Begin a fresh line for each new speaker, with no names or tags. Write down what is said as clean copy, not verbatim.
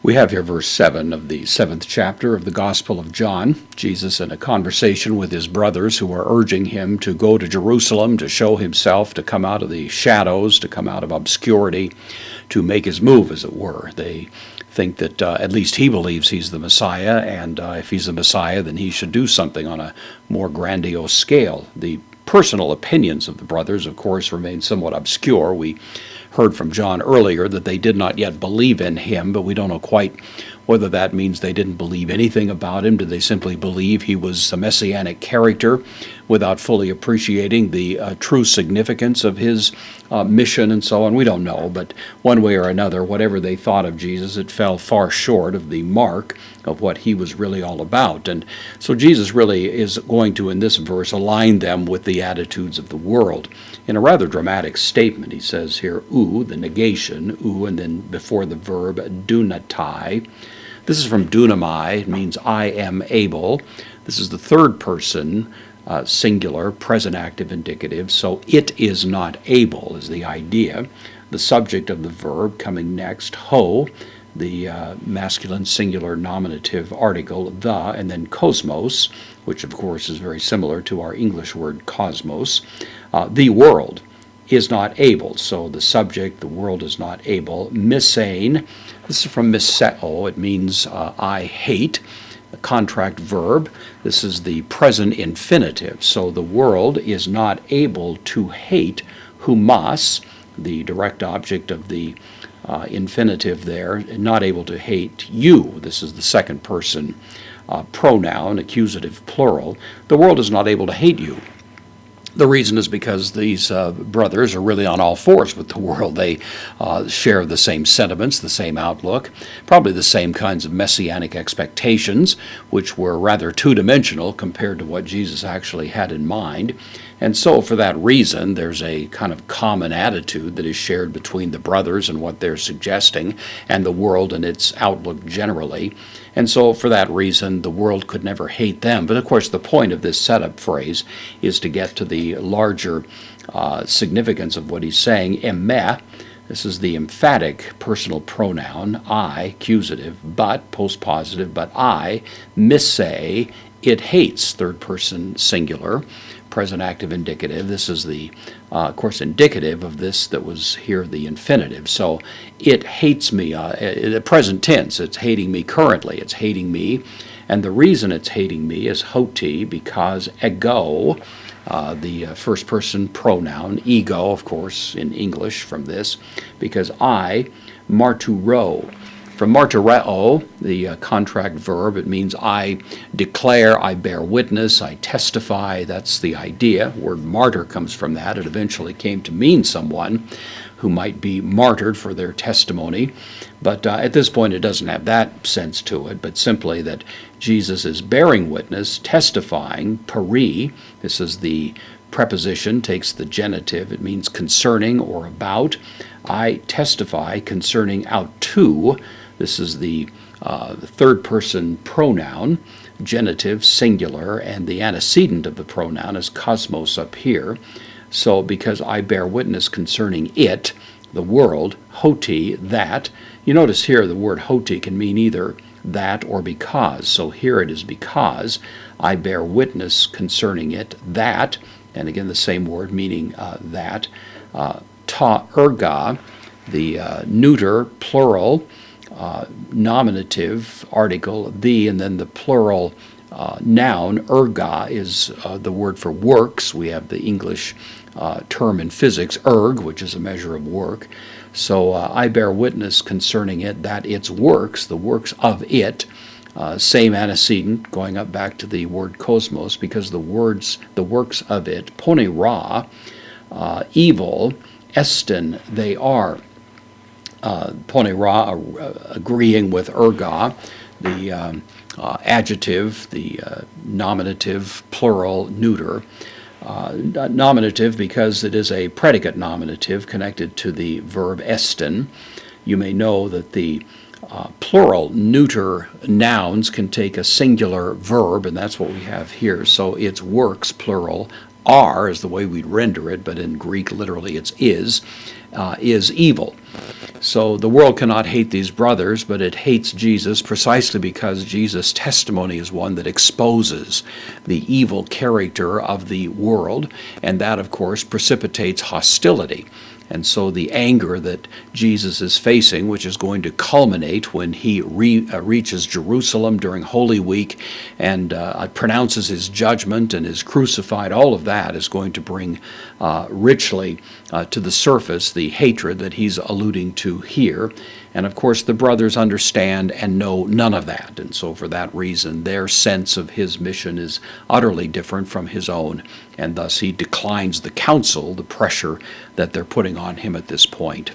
We have here verse 7 of the 7th chapter of the Gospel of John. Jesus in a conversation with his brothers who are urging him to go to Jerusalem, to show himself, to come out of the shadows, to come out of obscurity, to make his move, as it were. They think that at least he believes he's the Messiah, and if he's the Messiah, then he should do something on a more grandiose scale. The personal opinions of the brothers, of course, remain somewhat obscure. We heard from John earlier that they did not yet believe in him, but we don't know quite whether that means they didn't believe anything about him. Did they simply believe he was a messianic character without fully appreciating the true significance of his mission and so on? We don't know, but one way or another, whatever they thought of Jesus, it fell far short of the mark of what he was really all about. And so Jesus really is going to, in this verse, align them with the attitudes of the world. In a rather dramatic statement, he says here, ou, the negation, ou, and then before the verb, dunatai. This is from dunamai. It means I am able. This is the third person, singular, present active indicative. So it is not able is the idea. The subject of the verb coming next, ho, the masculine singular nominative article, the, and then cosmos, which of course is very similar to our English word cosmos. The world is not able. So the subject, the world is not able. Misane, this is from miseo. It means I hate. A contract verb. This is the present infinitive. So the world is not able to hate humas, the direct object of the infinitive there, not able to hate you. This is the second person pronoun, accusative plural. The world is not able to hate you. The reason is because these brothers are really on all fours with the world. They share the same sentiments, the same outlook, probably the same kinds of messianic expectations, which were rather two-dimensional compared to what Jesus actually had in mind. And so for that reason, there's a kind of common attitude that is shared between the brothers and what they're suggesting and the world and its outlook generally. And so for that reason, the world could never hate them. But of course, the point of this setup phrase is to get to the larger significance of what he's saying. Emme, this is the emphatic personal pronoun, I, accusative, but, postpositive, but I, misse, it hates, third person singular, present active indicative. This is the, of course, indicative of this that was here the infinitive. So it hates me, the present tense, it's hating me currently, it's hating me. And the reason it's hating me is hoti, because ego, the first person pronoun, ego, of course, in English from this, because I, marturo. From martyreo, the contract verb, it means I declare, I bear witness, I testify. That's the idea. Word martyr comes from that. It eventually came to mean someone who might be martyred for their testimony. But at this point, it doesn't have that sense to it, but simply that Jesus is bearing witness, testifying, peri. This is the preposition, takes the genitive. It means concerning or about. I testify concerning out to. This is the third person pronoun, genitive, singular, and the antecedent of the pronoun is cosmos up here. So because I bear witness concerning it, the world, hoti, that. You notice here the word hoti can mean either that or because. So here it is because I bear witness concerning it, that, and again the same word meaning that. Ta erga, the neuter, plural, nominative article, the, and then the plural noun, erga, is the word for works. We have the English term in physics, erg, which is a measure of work. So I bear witness concerning it that its works, the works of it, same antecedent, going up back to the word cosmos, because the works of it, ponera, evil, estin, they are. Ponera, agreeing with erga, the adjective, the nominative, plural, neuter. Nominative because it is a predicate nominative connected to the verb estin. You may know that the plural neuter nouns can take a singular verb, and that's what we have here. So it's works, plural, are is the way we'd render it, but in Greek literally it's is evil. So the world cannot hate these brothers, but it hates Jesus precisely because Jesus' testimony is one that exposes the evil character of the world, and that, of course, precipitates hostility. And so the anger that Jesus is facing, which is going to culminate when he reaches Jerusalem during Holy Week and pronounces his judgment and is crucified, all of that is going to bring richly to the surface the hatred that he's alluding to here. And of course, the brothers understand and know none of that. And so for that reason, their sense of his mission is utterly different from his own. And thus he declines the counsel, the pressure that they're putting on him at this point.